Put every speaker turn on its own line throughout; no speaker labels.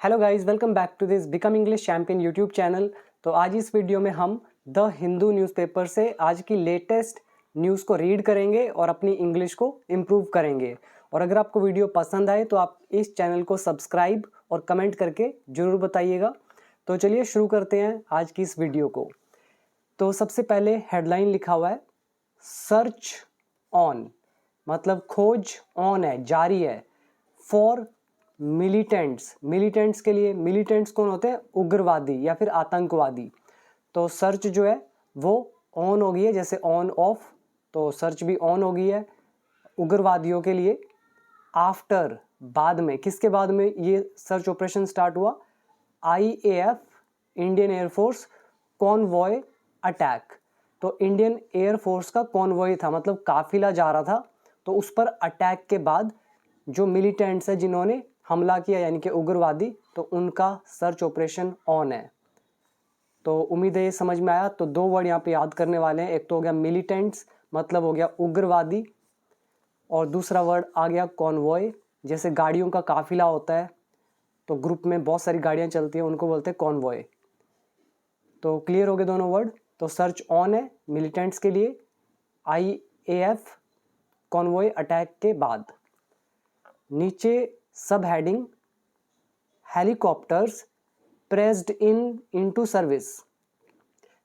Hello guys, welcome back to this become English champion YouTube channel. तो आज इस video में हम द हिंदू न्यूज़पेपर से आज की लेटेस्ट न्यूज़ को रीड करेंगे और अपनी इंग्लिश को इम्प्रूव करेंगे। और अगर आपको वीडियो पसंद आए तो आप इस चैनल को सब्सक्राइब और कमेंट करके ज़रूर बताइएगा। तो चलिए शुरू करते हैं आज की इस वीडियो को। तो सबसे पहले हेडलाइन लिखा हुआ है सर्च ऑन, मतलब खोज ऑन है, जारी है। फॉर मिलिटेंट्स के लिए, मिलिटेंट्स कौन होते हैं? उग्रवादी या फिर आतंकवादी। तो सर्च जो है वो ऑन हो गई है, जैसे ऑन ऑफ, तो सर्च भी ऑन हो गई है उग्रवादियों के लिए। आफ्टर, बाद में, किसके बाद में ये सर्च ऑपरेशन स्टार्ट हुआ? IAF, Indian air force Conway attack. तो इंडियन एयरफोर्स का कॉनवॉय था, मतलब काफिला जा रहा था, तो उस पर अटैक के बाद जो मिलिटेंट्स है जिन्होंने हमला किया यानी कि उग्रवादी, तो उनका सर्च ऑपरेशन ऑन है। तो उम्मीद है ये समझ में आया। तो दो वर्ड यहाँ पे याद करने वाले हैं, एक तो हो गया मिलिटेंट्स, मतलब हो गया उग्रवादी, और दूसरा वर्ड आ गया कॉनवॉय। जैसे गाड़ियों का काफिला होता है, तो ग्रुप में बहुत सारी गाड़ियाँ चलती हैं, उनको बोलते हैं कॉनवॉय। तो क्लियर हो गए दोनों वर्ड। तो सर्च ऑन है मिलिटेंट्स के लिए, IAF कॉनवॉय अटैक के बाद। नीचे सब heading helicopters pressed into service.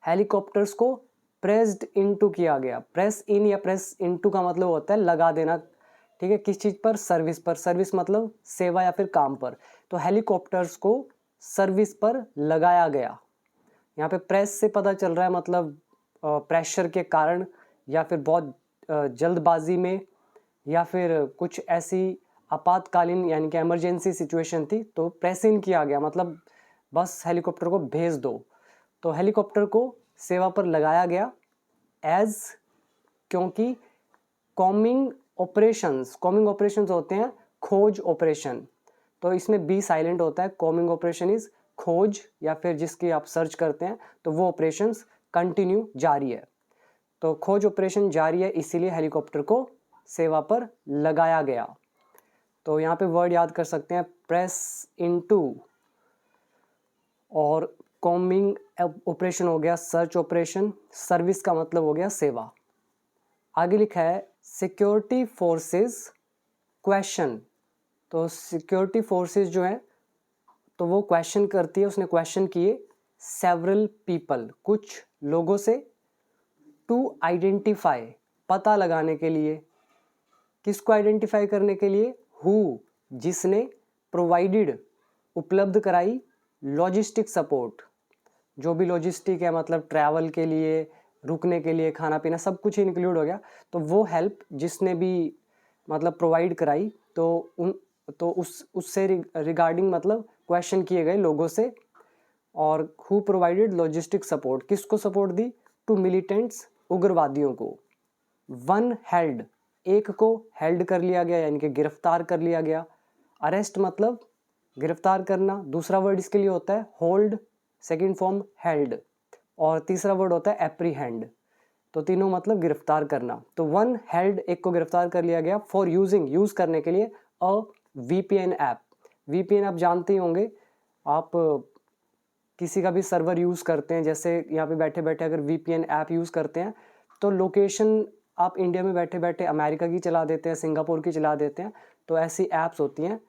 Helicopters को प्रेस्ड इनटू किया गया। प्रेस इन या प्रेस इनटू का मतलब होता है लगा देना, ठीक है, किस चीज़ पर? सर्विस पर। सर्विस मतलब सेवा या फिर काम पर। तो हेलीकॉप्टर्स को सर्विस पर लगाया गया। यहाँ पे प्रेस से पता चल रहा है मतलब प्रेशर के कारण, या फिर बहुत जल्दबाजी में, या फिर कुछ ऐसी आपातकालीन यानी कि इमरजेंसी सिचुएशन थी, तो प्रेस इन किया गया, मतलब बस हेलीकॉप्टर को भेज दो। तो हेलीकॉप्टर को सेवा पर लगाया गया एज, क्योंकि कॉमिंग ऑपरेशंस होते हैं खोज ऑपरेशन, तो इसमें बी साइलेंट होता है। कॉमिंग ऑपरेशन इज खोज, या फिर जिसकी आप सर्च करते हैं, तो वो ऑपरेशंस कंटिन्यू जारी है। तो खोज ऑपरेशन जारी है, इसीलिए हेलीकॉप्टर को सेवा पर लगाया गया। तो यहाँ पे वर्ड याद कर सकते हैं प्रेस इनटू, और कॉमिंग ऑपरेशन हो गया सर्च ऑपरेशन, सर्विस का मतलब हो गया सेवा। आगे लिखा है सिक्योरिटी फोर्सेस क्वेश्चन। तो सिक्योरिटी फोर्सेस जो है तो वो क्वेश्चन करती है, उसने क्वेश्चन किए सेवरल पीपल, कुछ लोगों से, टू आइडेंटिफाई, पता लगाने के लिए। किसको आइडेंटिफाई करने के लिए? हु, जिसने, प्रोवाइडेड, उपलब्ध कराई, लॉजिस्टिक सपोर्ट, जो भी लॉजिस्टिक है मतलब ट्रैवल के लिए, रुकने के लिए, खाना पीना सब कुछ इंक्लूड हो गया। तो वो हेल्प जिसने भी मतलब प्रोवाइड कराई, तो उससे रिगार्डिंग मतलब क्वेश्चन किए गए लोगों से। और हु प्रोवाइडेड लॉजिस्टिक सपोर्ट, किसको सपोर्ट दी? टू मिलिटेंट्स, उग्रवादियों को। वन हेल्ड, एक को हेल्ड कर लिया गया यानी कि गिरफ्तार कर लिया गया। अरेस्ट मतलब गिरफ्तार करना। दूसरा वर्ड इसके लिए होता है होल्ड, सेकंड फॉर्म हेल्ड, और तीसरा वर्ड होता है एप्रीहेंड। तो तीनों मतलब गिरफ्तार करना। तो वन हेल्ड, एक को गिरफ्तार कर लिया गया, फॉर यूजिंग, यूज करने के लिए, अ VPN ऐप। VPN आप जानते ही होंगे, आप किसी का भी सर्वर यूज़ करते हैं, जैसे यहाँ पे बैठे बैठे अगर VPN ऐप यूज़ करते हैं, तो लोकेशन आप इंडिया में बैठे बैठे अमेरिका की चला देते हैं, सिंगापुर की चला देते हैं, तो ऐसी ऐप्स होती हैं,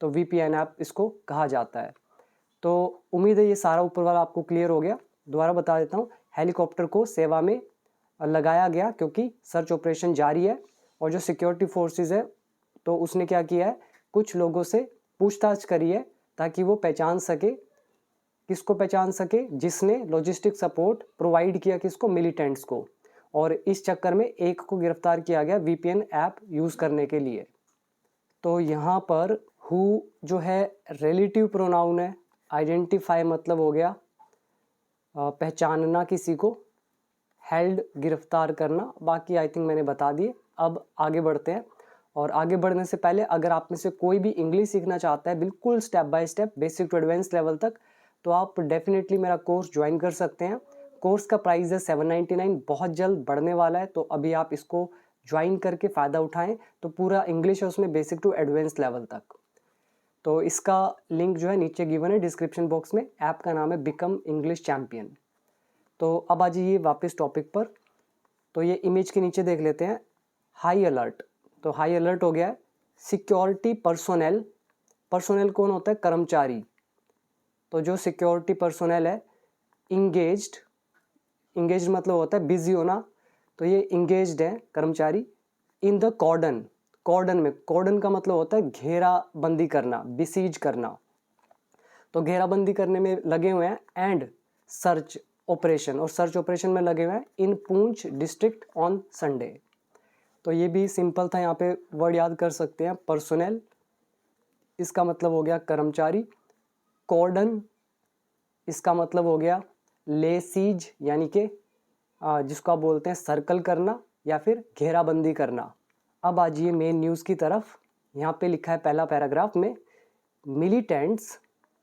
तो VPN ऐप इसको कहा जाता है। तो उम्मीद है ये सारा ऊपर वाला आपको क्लियर हो गया। दोबारा बता देता हूँ, हेलीकॉप्टर को सेवा में लगाया गया क्योंकि सर्च ऑपरेशन जारी है, और जो सिक्योरिटी फोर्सेस है तो उसने क्या किया है, कुछ लोगों से पूछताछ करी है ताकि वो पहचान सके, किसको पहचान सके? जिसने लॉजिस्टिक सपोर्ट प्रोवाइड किया, किसको? मिलिटेंट्स को। और इस चक्कर में एक को गिरफ्तार किया गया VPN ऐप यूज़ करने के लिए। तो यहाँ पर हु जो है रिलेटिव प्रोनाउन है, आइडेंटिफाई मतलब हो गया पहचानना किसी को, हेल्ड गिरफ्तार करना, बाकी आई थिंक मैंने बता दिए। अब आगे बढ़ते हैं, और आगे बढ़ने से पहले अगर आप में से कोई भी इंग्लिश सीखना चाहता है बिल्कुल step by step, basic to advance level तक, तो आप डेफिनेटली मेरा कोर्स ज्वाइन कर सकते हैं। कोर्स का प्राइस है 799, बहुत जल्द बढ़ने वाला है, तो अभी आप इसको ज्वाइन करके फ़ायदा उठाएं। तो पूरा इंग्लिश है उसमें, बेसिक टू एडवांस लेवल तक। तो इसका लिंक जो है नीचे गिवन है डिस्क्रिप्शन बॉक्स में। ऐप का नाम है बिकम इंग्लिश चैम्पियन। तो अब आ जाइए वापस टॉपिक पर। तो ये इमेज के नीचे देख लेते हैं हाई अलर्ट। तो हाई अलर्ट हो गया है सिक्योरिटी पर्सोनेल। पर्सोनेल कौन होता है? कर्मचारी। तो जो सिक्योरिटी पर्सोनेल है इंगेज्ड, इंगेज्ड मतलब होता है बिजी होना, तो ये इंगेज्ड है कर्मचारी इन द कॉर्डन। कॉर्डन में, कॉर्डन का मतलब होता है घेराबंदी करना, बिसीज करना। तो घेराबंदी करने में लगे हुए हैं एंड सर्च ऑपरेशन, और सर्च ऑपरेशन में लगे हुए हैं इन पूंछ डिस्ट्रिक्ट ऑन संडे। तो ये भी सिंपल था, यहाँ पे वर्ड याद कर सकते हैं। पर्सोनेल इसका मतलब हो गया कर्मचारी, कॉर्डन इसका मतलब हो गया लेसीज यानी कि जिसको आप बोलते हैं सर्कल करना या फिर घेराबंदी करना। अब आ जाइए मेन न्यूज़ की तरफ। यहाँ पे लिखा है पहला पैराग्राफ में, मिलिटेंट्स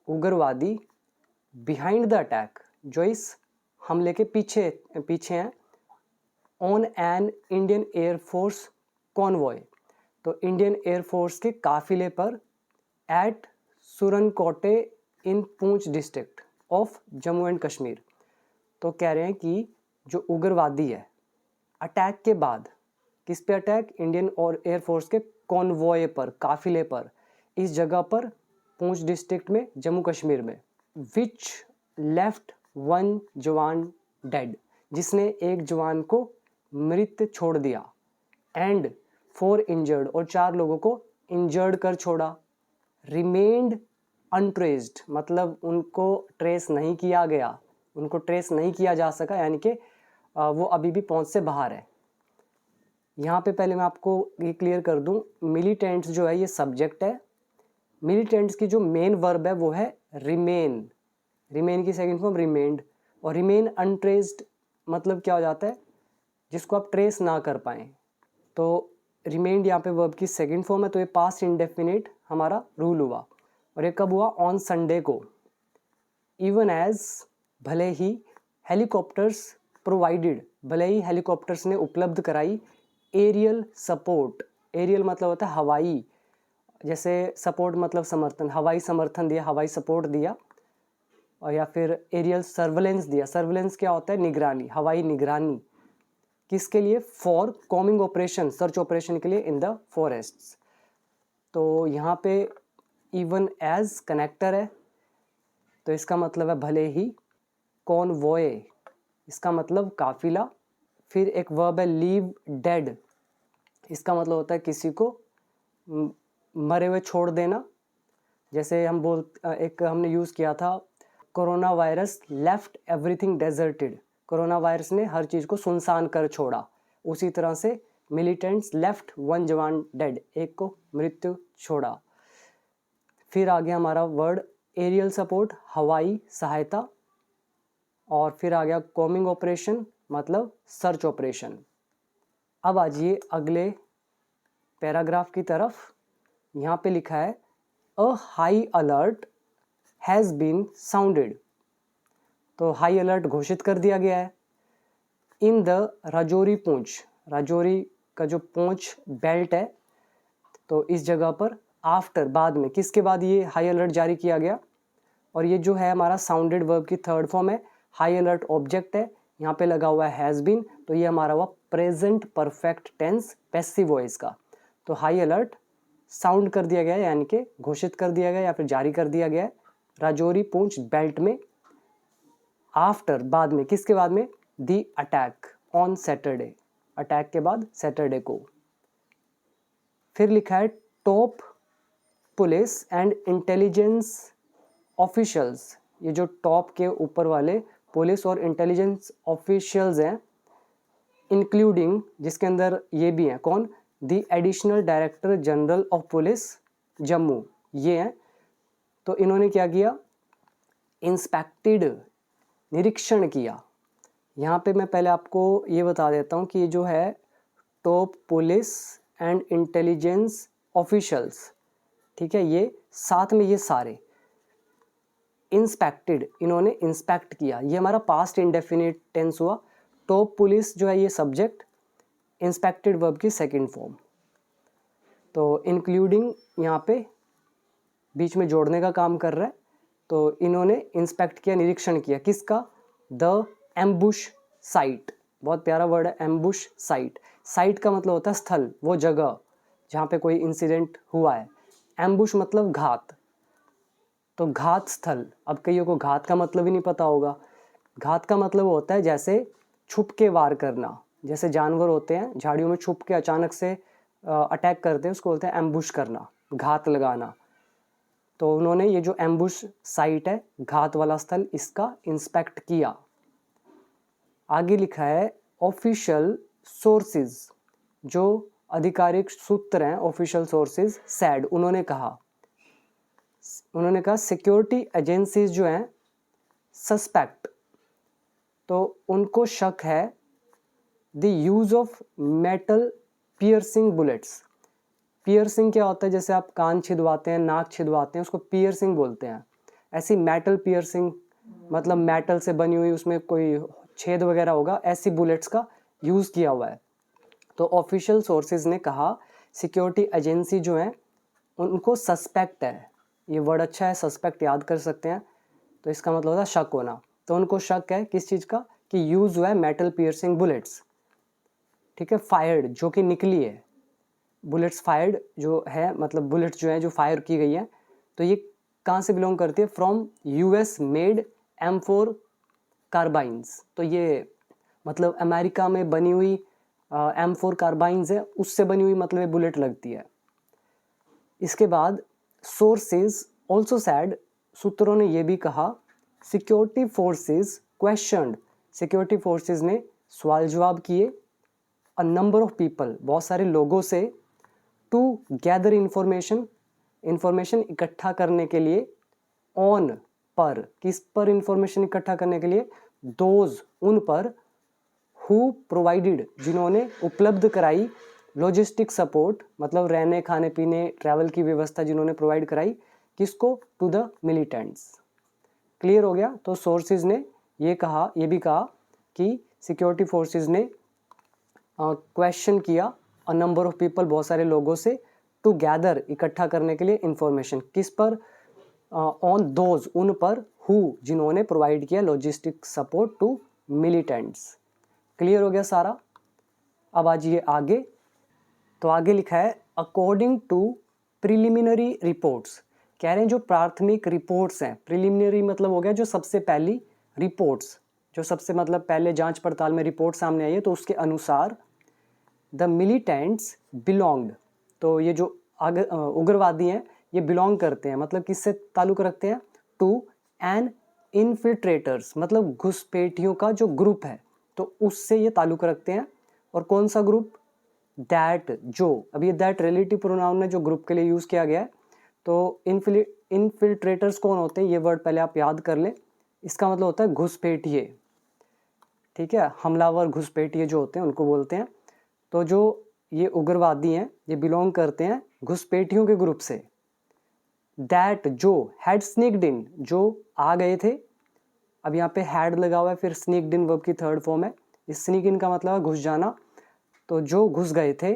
उग्रवादी बिहाइंड द अटैक, जो इस हमले के पीछे हैं, on an Indian air force convoy. तो इंडियन एयरफोर्स के काफिले पर eight सुरनकोटे in Poonch district of Jammu and Kashmir. तो कह रहे हैं कि जो उग्रवादी है अटैक के बाद, किस पे अटैक? इंडियन और एयरफोर्स के कॉन्वॉय पर, काफिले पर, इस जगह पर पूंछ डिस्ट्रिक्ट में जम्मू कश्मीर में। विच लेफ्ट वन जवान डेड, जिसने एक जवान को मृत छोड़ दिया, एंड 4 इंजर्ड, और 4 लोगों को इंजर्ड कर छोड़ा। रिमेन्ड अनट्रेस्ड मतलब उनको ट्रेस नहीं किया गया, उनको ट्रेस नहीं किया जा सका, यानी कि वो अभी भी पहुंच से बाहर है। यहाँ पे पहले मैं आपको ये क्लियर कर दूं, मिलिटेंट्स जो है ये सब्जेक्ट है। मिलिटेंट्स की जो मेन वर्ब है वो है रिमेन। रिमेन की सेकंड फॉर्म रिमेन्ड, और रिमेन अनट्रेस्ड मतलब क्या हो जाता है? जिसको आप ट्रेस ना कर पाएँ। तो रिमेन्ड यहाँ पे वर्ब की सेकंड फॉर्म है, तो ये पास्ट इंडेफिनिट हमारा रूल हुआ। और ये कब हुआ? ऑन संडे को। इवन एज, भले ही, हेलीकॉप्टर्स प्रोवाइडेड, भले ही हेलीकॉप्टर्स ने उपलब्ध कराई, एरियल सपोर्ट, एरियल मतलब होता है हवाई, जैसे सपोर्ट मतलब समर्थन, हवाई समर्थन दिया, हवाई सपोर्ट दिया, और या फिर एरियल सर्वेलेंस दिया। सर्वेलेंस क्या होता है? निगरानी, हवाई निगरानी। किसके लिए? For combing operation, search operation के लिए इन द फॉरेस्ट्स। तो यहाँ पे इवन एज कनेक्टर है, तो इसका मतलब है भले ही। कॉनवॉय इसका मतलब काफिला। फिर एक वर्ब है लीव डेड, इसका मतलब होता है किसी को मरे हुए छोड़ देना। जैसे हम एक हमने यूज़ किया था, corona virus left everything deserted, corona virus ने हर चीज़ को सुनसान कर छोड़ा। उसी तरह से मिलिटेंट्स लेफ्ट वन जवान डेड, एक को मृत्यु छोड़ा। फिर आ गया हमारा वर्ड एरियल सपोर्ट, हवाई सहायता, और फिर आ गया कॉमिंग ऑपरेशन मतलब सर्च ऑपरेशन। अब आ जाइए अगले पैराग्राफ की तरफ। यहाँ पे लिखा है a high alert has been sounded. तो हाई अलर्ट घोषित कर दिया गया है इन द राजौरी पूंछ, राजौरी का जो पूंछ बेल्ट है, तो इस जगह पर आफ्टर, बाद में, किसके बाद ये हाई अलर्ट जारी किया गया? और ये जो है हमारा साउंडेड वर्ब की थर्ड फॉर्म है। हाई अलर्ट ऑब्जेक्ट है, यहाँ पे लगा हुआ है हैज़ बीन, तो ये हमारा हुआ present perfect tense passive voice का। तो हाई अलर्ट साउंड कर दिया गया है, यानी कि घोषित कर दिया गया या फिर जारी कर दिया गया है राजौरी पूंछ बेल्ट में। आफ्टर, बाद में, किसके बाद में? दी अटैक ऑन सैटरडे, अटैक के बाद सैटरडे को। फिर लिखा है top police and intelligence officials, ये जो टॉप के ऊपर वाले पुलिस और इंटेलिजेंस ऑफिशियल्स हैं, इंक्लूडिंग, जिसके अंदर ये भी हैं, कौन? The additional director general of police Jammu, ये हैं। तो इन्होंने क्या किया? इंस्पेक्टेड, निरीक्षण किया। यहाँ पे मैं पहले आपको ये बता देता हूँ कि ये जो है top police and intelligence officials, ठीक है, ये साथ में ये सारे इंस्पेक्टेड, इन्होंने इंस्पेक्ट किया, ये हमारा पास्ट इंडेफिनिट टेंस हुआ। टॉप पुलिस जो है ये सब्जेक्ट, इंस्पेक्टेड वर्ब की सेकंड फॉर्म। तो इंक्लूडिंग यहाँ पे बीच में जोड़ने का काम कर रहा है। तो इन्होंने इंस्पेक्ट किया, निरीक्षण किया, किसका? The ambush site. बहुत प्यारा वर्ड है एम्बुश साइट। साइट का मतलब होता है स्थल, वो जगह जहाँ पे कोई इंसिडेंट हुआ है। एम्बुश मतलब घात, तो घात स्थल। अब कईयों को घात का मतलब ही नहीं पता होगा। घात का मतलब होता है जैसे छुप के वार करना, जैसे जानवर होते हैं झाड़ियों में छुप के अचानक से अटैक करते हैं, उसको बोलते हैं एम्बुश करना, घात लगाना। तो उन्होंने ये जो एम्बुश साइट है, घात वाला स्थल, इसका इंस्पेक्ट किया। आगे लिखा है ऑफिशियल सोर्सेज, जो आधिकारिक सूत्र हैं, ऑफिशियल सोर्सेज सैड, उन्होंने कहा सिक्योरिटी एजेंसीज जो हैं सस्पेक्ट, तो उनको शक है the use of metal piercing bullets. Piercing क्या होता है? जैसे आप कान छिदवाते हैं, नाक छिदवाते हैं, उसको पियर्सिंग बोलते हैं। ऐसी मेटल पियर्सिंग मतलब मेटल से बनी हुई, उसमें कोई छेद वगैरह होगा, ऐसी बुलेट्स का यूज़ किया हुआ है। तो ऑफिशियल सोर्सेज ने कहा सिक्योरिटी एजेंसी जो है उनको सस्पेक्ट है। ये वर्ड अच्छा है, सस्पेक्ट याद कर सकते हैं। तो इसका मतलब होता है शक होना। तो उनको शक है किस चीज़ का? कि यूज़ हुआ है मेटल पियर्सिंग बुलेट्स, ठीक है, फायर्ड, जो कि निकली है। बुलेट्स फायर्ड जो है, मतलब बुलेट्स जो है जो फायर की गई है, तो ये कहाँ से बिलोंग करती है? From US made M4 कार्बाइंस। तो ये मतलब अमेरिका में बनी हुई M4 कार्बाइंस है, उससे बनी हुई मतलब ये बुलेट लगती है। इसके बाद सोर्सेज ऑल्सो सैड, सूत्रों ने ये भी कहा security forces questioned, security forces ने सवाल जवाब किए अ नंबर ऑफ पीपल, बहुत सारे लोगों से, टू गैदर इंफॉर्मेशन, इंफॉर्मेशन इकट्ठा करने के लिए, ऑन पर, किस पर इंफॉर्मेशन इकट्ठा करने के लिए? दोज, उन पर, हु प्रोवाइडेड, जिन्होंने उपलब्ध कराई, लॉजिस्टिक सपोर्ट मतलब रहने खाने पीने ट्रैवल की व्यवस्था जिन्होंने प्रोवाइड कराई, किसको? To the militants. क्लियर हो गया? तो सोर्सेज ने ये भी कहा कि सिक्योरिटी फोर्सेज ने क्वेश्चन किया अ नंबर ऑफ पीपल, बहुत सारे लोगों से, टू गैदर, इकट्ठा करने के लिए इंफॉर्मेशन, किस पर? ऑन दोज, उन पर, हु, जिन्होंने प्रोवाइड किया logistic support to militants. Clear हो गया सारा? अब आइए आगे। तो आगे लिखा है अकॉर्डिंग टू प्रिलिमिनरी रिपोर्ट्स, कह रहे हैं जो प्राथमिक रिपोर्ट्स हैं, प्रिलिमिनरी मतलब हो गया जो सबसे पहली रिपोर्ट्स, जो सबसे मतलब पहले जांच पड़ताल में रिपोर्ट सामने आई है, तो उसके अनुसार द मिलिटेंट्स बिलोंग्ड, तो ये जो उग्रवादी हैं ये बिलोंग करते हैं, मतलब किससे ताल्लुक़ रखते हैं? टू एन इन्फिल्ट्रेटर्स, मतलब घुसपैठियों का जो ग्रुप है, तो उससे ये ताल्लुक़ रखते हैं। और कौन सा ग्रुप? दैट, जो, अब ये दैट रिलेटिव प्रोनाउन है जो ग्रुप के लिए यूज़ किया गया है। तो इन्फिल्ट्रेटर्स कौन होते हैं? ये वर्ड पहले आप याद कर लें। इसका मतलब होता है घुसपैठिए, ठीक है, हमलावर घुसपैठिए जो होते हैं उनको बोलते हैं। तो जो ये उग्रवादी हैं ये बिलोंग करते हैं घुसपैठियों के ग्रुप से। दैट, जो, हैड स्नीक्ड इन, जो आ गए थे, अब यहाँ पे हैड लगा हुआ है, फिर स्नीक्ड इन वर्ब की थर्ड फॉर्म है। इस स्नीक इन का मतलब है घुस जाना, तो जो घुस गए थे,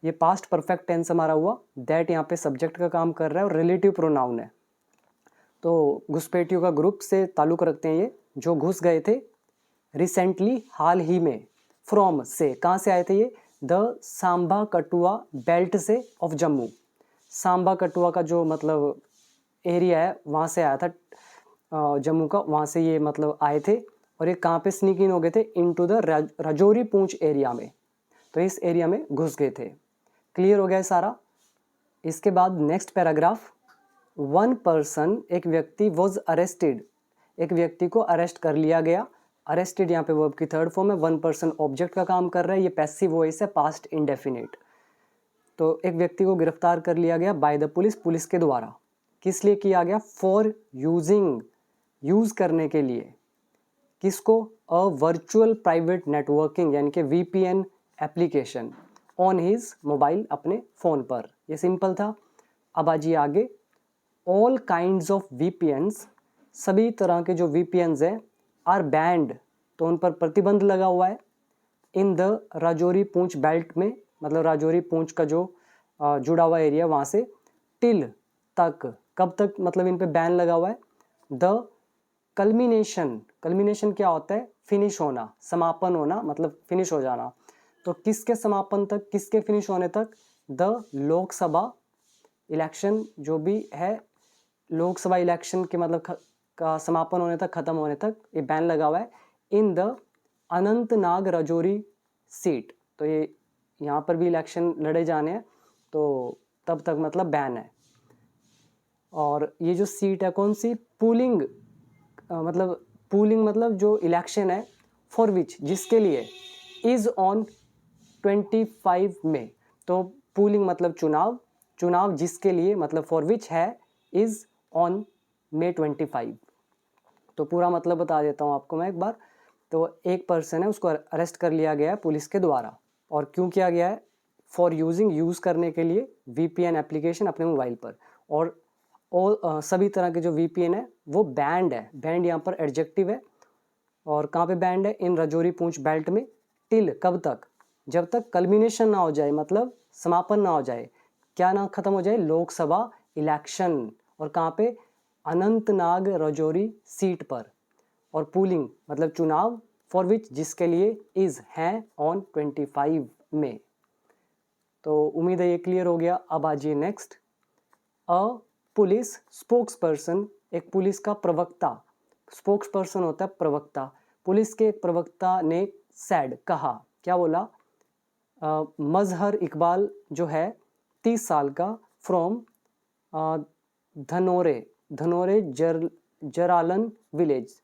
ये पास्ट परफेक्ट टेंस हमारा हुआ। दैट यहाँ पे सब्जेक्ट का काम कर रहा है और रिलेटिव प्रोनाउन है। तो घुसपैठियों का ग्रुप से ताल्लुक़ रखते हैं ये, जो घुस गए थे रिसेंटली, हाल ही में, फ्रॉम से, कहाँ से आए थे ये? द सांबा कठुआ बेल्ट से ऑफ जम्मू, सांबा कठुआ का जो मतलब एरिया है वहाँ से आया था जम्मू का, वहाँ से ये मतलब आए थे। और ये कहाँ पे स्नीक इन हो गए थे? Into the Rajouri Poonch area में, तो इस एरिया में घुस गए थे। क्लियर हो गया है सारा? इसके बाद नेक्स्ट पैराग्राफ, वन पर्सन, एक व्यक्ति, वॉज अरेस्टेड, एक व्यक्ति को अरेस्ट कर लिया गया। अरेस्टेड यहाँ पे वर्ब की थर्ड फॉर्म है, वन पर्सन ऑब्जेक्ट का काम कर रहा है, ये पैसिव वॉइस है, पास्ट इंडेफिनिट। तो एक व्यक्ति को गिरफ्तार कर लिया गया बाय द पुलिस, पुलिस के द्वारा। किस लिए किया गया? फॉर यूजिंग, यूज़ करने के लिए, किसको? अ वर्चुअल प्राइवेट नेटवर्किंग यानी कि VPN application on his mobile, अपने फ़ोन पर। ये सिंपल था। अब आइए आगे। ऑल काइंड्स ऑफ VPNs, सभी तरह के जो VPNs हैं, आर बैंड, तो उन पर प्रतिबंध लगा हुआ है। In the Rajouri Poonch belt में, मतलब राजौरी पूंछ का जो जुड़ा हुआ एरिया वहाँ से, टिल, तक, कब तक मतलब इन पे बैन लगा हुआ है? द कल्मिनेशन, कल्मिनेशन क्या होता है? फिनिश होना, समापन होना, मतलब फिनिश हो जाना। तो किसके समापन तक, किसके फिनिश होने तक? द लोकसभा इलेक्शन, जो भी है लोकसभा इलेक्शन के मतलब का समापन होने तक, खत्म होने तक ये बैन लगा हुआ है। In the Anantnag Rajouri seat, तो ये यहाँ पर भी इलेक्शन लड़े जाने हैं, तो तब तक मतलब बैन है। और ये जो सीट है कौन सी? पूलिंग, मतलब पूलिंग मतलब जो इलेक्शन है, फॉर विच, जिसके लिए, इज ऑन 25 मई। तो पूलिंग मतलब चुनाव, चुनाव जिसके लिए मतलब फॉर विच है, इज ऑन May 25। तो पूरा मतलब बता देता हूँ आपको मैं एक बार। तो एक पर्सन है, उसको अरेस्ट कर लिया गया है पुलिस के द्वारा। और क्यों किया गया है? फॉर यूजिंग, यूज़ करने के लिए VPN एप्लीकेशन अपने मोबाइल पर। और सभी तरह के जो VPN है वो बैंड है। बैंड यहाँ पर एडजेक्टिव है। और कहाँ पे बैंड है? इन राजौरी पूंछ बेल्ट में। टिल, कब तक? जब तक कल्मिनेशन ना हो जाए, मतलब समापन ना हो जाए। क्या ना खत्म हो जाए? लोकसभा इलेक्शन। और कहाँ पे? अनंतनाग राजौरी सीट पर। और पूलिंग मतलब चुनाव, फॉर विच, जिसके लिए, इज है ऑन 25 में। तो उम्मीद है ये क्लियर हो गया। अब आ जाइए नेक्स्ट। अ पुलिस स्पोक्स पर्सन, एक पुलिस का प्रवक्ता। स्पोक्स पर्सन होता है प्रवक्ता। पुलिस के एक प्रवक्ता ने सैड, कहा, क्या बोला? मजहर इकबाल जो है 30 साल का, फ्रॉम धनोरे, धनोरे जरालन विलेज,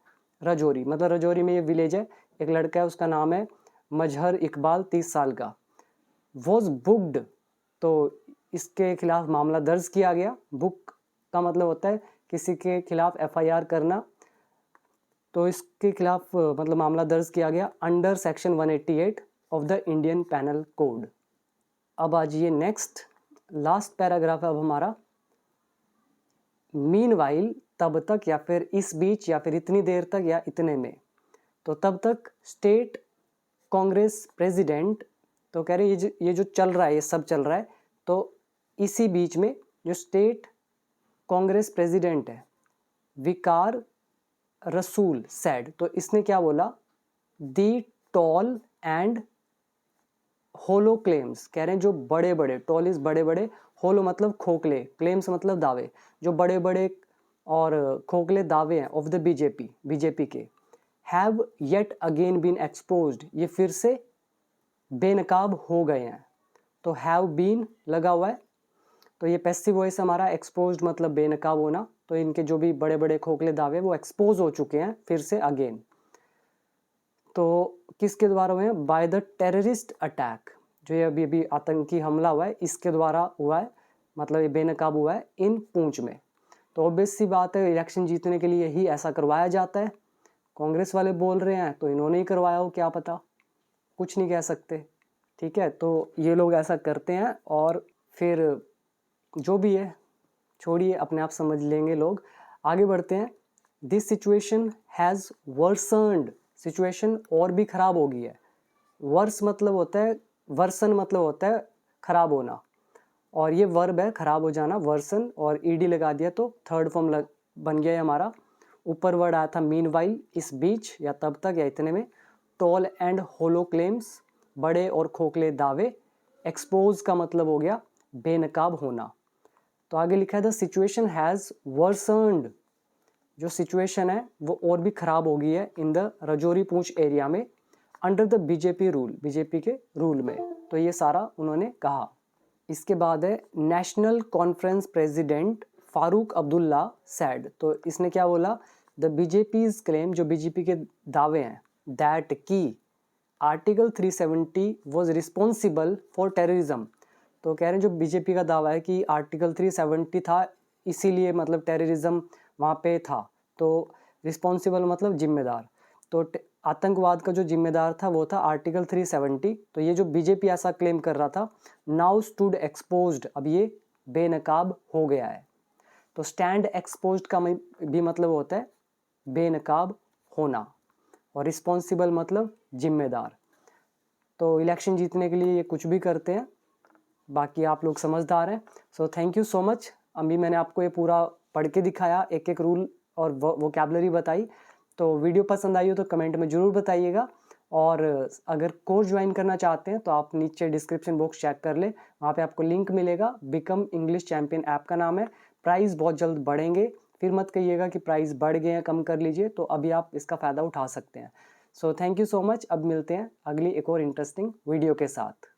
राजौरी, मतलब राजौरी में ये विलेज है। एक लड़का है, उसका नाम है मजहर इकबाल, 30 साल का। वॉज बुक्ड, तो इसके खिलाफ मामला दर्ज किया गया। बुक का मतलब होता है किसी के खिलाफ FIR करना। तो इसके खिलाफ मतलब मामला दर्ज किया गया under section 188 of the Indian panel code. अब आ जाइए नेक्स्ट, लास्ट पैराग्राफ है अब हमारा। मीनवाइल, तब तक, या फिर इस बीच, या फिर इतनी देर तक, या इतने में। तो तब तक स्टेट कांग्रेस प्रेसिडेंट, तो कह रहे ये जो चल रहा है, ये सब चल रहा है। तो इसी बीच में जो स्टेट कांग्रेस प्रेसिडेंट है, विकार रसूल सैड, तो इसने क्या बोला? दी टॉल एंड होलो क्लेम्स, कह रहे हैं जो बड़े बड़े, टॉल इज बड़े बड़े, होलो मतलब खोखले, क्लेम्स मतलब दावे, जो बड़े बड़े और खोखले दावे हैं ऑफ द बीजेपी के, have yet again been exposed, ये फिर से बेनकाब हो गए हैं। तो हैव बीन लगा हुआ है, तो ये पैसिव वॉइस हमारा, एक्सपोज्ड मतलब बेनकाब होना। तो इनके जो भी बड़े बड़े खोखले दावे वो एक्सपोज हो चुके हैं फिर से अगेन। तो किसके द्वारा हुए हैं? बाय द टेररिस्ट अटैक, जो ये अभी अभी आतंकी हमला हुआ है, इसके द्वारा हुआ है, मतलब ये बेनकाब हुआ है इन पूंछ में। तो ऑब्वियस सी बात है, इलेक्शन जीतने के लिए ही ऐसा करवाया जाता है। कांग्रेस वाले बोल रहे हैं तो इन्होंने ही करवाया हो, क्या पता, कुछ नहीं कह सकते। ठीक है, तो ये लोग ऐसा करते हैं और फिर जो भी है छोड़िए, अपने आप समझ लेंगे लोग। आगे बढ़ते हैं। दिस सिचुएशन हैज़ वर्सनड, सिचुएशन और भी खराब हो गई है। वर्स मतलब होता है, वर्सन मतलब होता है खराब होना, और ये वर्ब है खराब हो जाना, वर्सन, और ईडी लगा दिया तो थर्ड फॉर्म बन गया है हमारा। ऊपर वर्ड आया था मीनवाइल, इस बीच, या तब तक, या इतने में। टॉल एंड होलो क्लेम्स, बड़े और खोखले दावे। एक्सपोज का मतलब हो गया बेनकाब होना। तो आगे लिखा है द सिचुएशन हैज़ वर्सनड, जो सिचुएशन है वो और भी खराब हो गई है in the Rajouri Poonch area में, under the BJP rule, BJP के रूल में। तो ये सारा उन्होंने कहा। इसके बाद है national conference president Farooq Abdullah sad, तो इसने क्या बोला? द बीजेपीज क्लेम, जो बीजेपी के दावे हैं, दैट की article 370 was responsible for terrorism. तो कह रहे हैं जो बीजेपी का दावा है कि आर्टिकल 370 था, इसीलिए मतलब टेररिज्म वहाँ पे था। तो रिस्पॉन्सिबल मतलब जिम्मेदार, तो आतंकवाद का जो जिम्मेदार था वो था आर्टिकल 370। तो ये जो बीजेपी ऐसा क्लेम कर रहा था, नाउ स्टूड एक्सपोज्ड, अब ये बेनकाब हो गया है। तो स्टैंड एक्सपोज्ड का भी मतलब होता है बेनकाब होना, और रिस्पॉन्सिबल मतलब जिम्मेदार। तो इलेक्शन जीतने के लिए ये कुछ भी करते हैं, बाकी आप लोग समझदार हैं। So thank you so much. अभी मैंने आपको ये पूरा पढ़ के दिखाया, एक एक रूल और वोकैबलरी बताई। तो वीडियो पसंद आई हो तो कमेंट में ज़रूर बताइएगा। और अगर कोर्स ज्वाइन करना चाहते हैं तो आप नीचे डिस्क्रिप्शन बॉक्स चेक कर लें, वहाँ पे आपको लिंक मिलेगा। बिकम इंग्लिश चैम्पियन ऐप का नाम है। प्राइस बहुत जल्द बढ़ेंगे, फिर मत कहिएगा कि प्राइस बढ़ गए हैं, कम कर लीजिए। तो अभी आप इसका फ़ायदा उठा सकते हैं। So thank you so much. अब मिलते हैं अगली एक और इंटरेस्टिंग वीडियो के साथ।